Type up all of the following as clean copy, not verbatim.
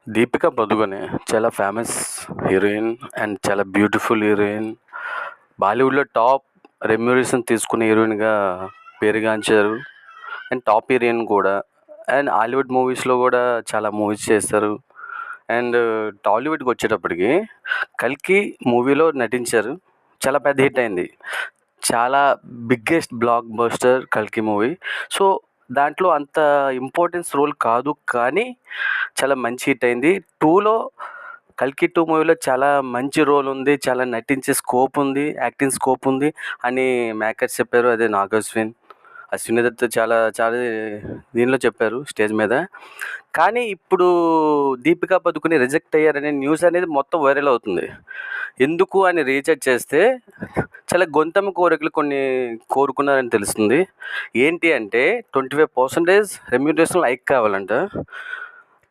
దీపిక పదుకొనె చాలా famous heroine and చాలా beautiful heroine. బాలీవుడ్‌లో టాప్ రెమ్యునరేషన్ తీసుకునే హీరోయిన్‌గా పేరుగాంచారు. అండ్ టాప్ హీరోయిన్ కూడా. అండ్ హాలీవుడ్ మూవీస్‌లో కూడా చాలా మూవీస్ చేస్తారు. అండ్ టాలీవుడ్‌కి వచ్చేటప్పటికి 'కల్కి' మూవీలో నటించారు. చాలా పెద్ద హిట్ అయింది. చాలా బిగ్గెస్ట్ బ్లాక్ బస్టర్ 'కల్కి' మూవీ. సో, దాంట్లో అంత ఇంపార్టెన్స్ రోల్ కాదు, కానీ చాలా మంచి హిట్ అయింది. 2లో 'కల్కి 2' మూవీలో చాలా మంచి రోల్ ఉంది. చాలా నటించే స్కోప్ ఉంది. యాక్టింగ్ స్కోప్ ఉంది అని మేకర్స్ చెప్పారు. అదే అశ్విని దత్ చాలా చాలా దీనిలో చెప్పారు స్టేజ్ మీద. కానీ ఇప్పుడు దీపికా పదుకొనె రిజెక్ట్ అయ్యారనే న్యూస్ అనేది మొత్తం వైరల్ అవుతుంది. ఎందుకు అని రీసెర్చ్ చేస్తే చాలా గొంతెమ్మ కోరికలు కొన్ని కోరుకున్నారని తెలుస్తుంది. ఏంటి అంటే 25% రెమ్యునరేషన్‌లో హైక్ కావాలంట.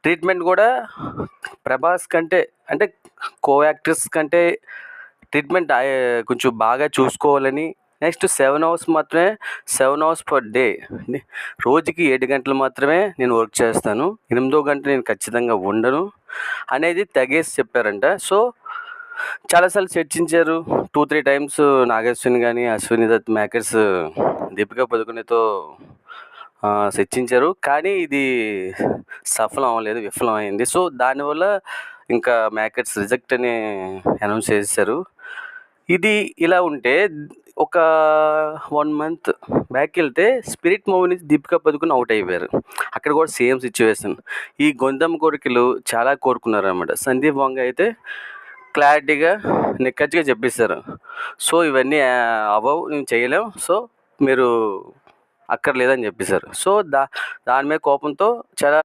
ట్రీట్మెంట్ కూడా ప్రభాస్ కంటే, అంటే కో యాక్టర్స్ కంటే ట్రీట్మెంట్ కొంచెం బాగా చూసుకోవాలని. నెక్స్ట్ 7 అవర్స్ పర్ డే, రోజుకి 7 గంటలు మాత్రమే నేను వర్క్ చేస్తాను, 8వ గంట నేను ఖచ్చితంగా ఉండను అనేది తెగేసి చెప్పారంట. సో, చాలాసార్లు చర్చించారు. 2-3 టైమ్స్ నాగశ్విన్ కానీ, అశ్విని దత్ మేకర్స్ దీపికా పదుకొనెతో చర్చించారు. కానీ ఇది సఫలం అవ్వలేదు, విఫలం అయింది. సో, దానివల్ల ఇంకా మేకర్స్ రిజెక్ట్ అని అనౌన్స్ చేసేసారు. ఇది ఇలా ఉంటే ఒక 1 మంత్ బ్యాక్ వెళ్తే 'స్పిరిట్' మూవీ నుంచి దీపికా పదుకొనె అవుట్ అయిపోయారు. అక్కడ కూడా సేమ్ సిచ్యువేషన్. ఈ గొంతెమ్మ కోరికలు చాలా కోరుకున్నారనమాట. సందీప్ వంగ అయితే క్లారిటీగా నిక్కచ్చిగా చెప్పేశారు. సో, ఇవన్నీ అవ్వవు, మేము చేయలేం. సో, మీరు అక్కర్లేదని చెప్పేశారు. సో, దాని మీద కోపంతో చాలా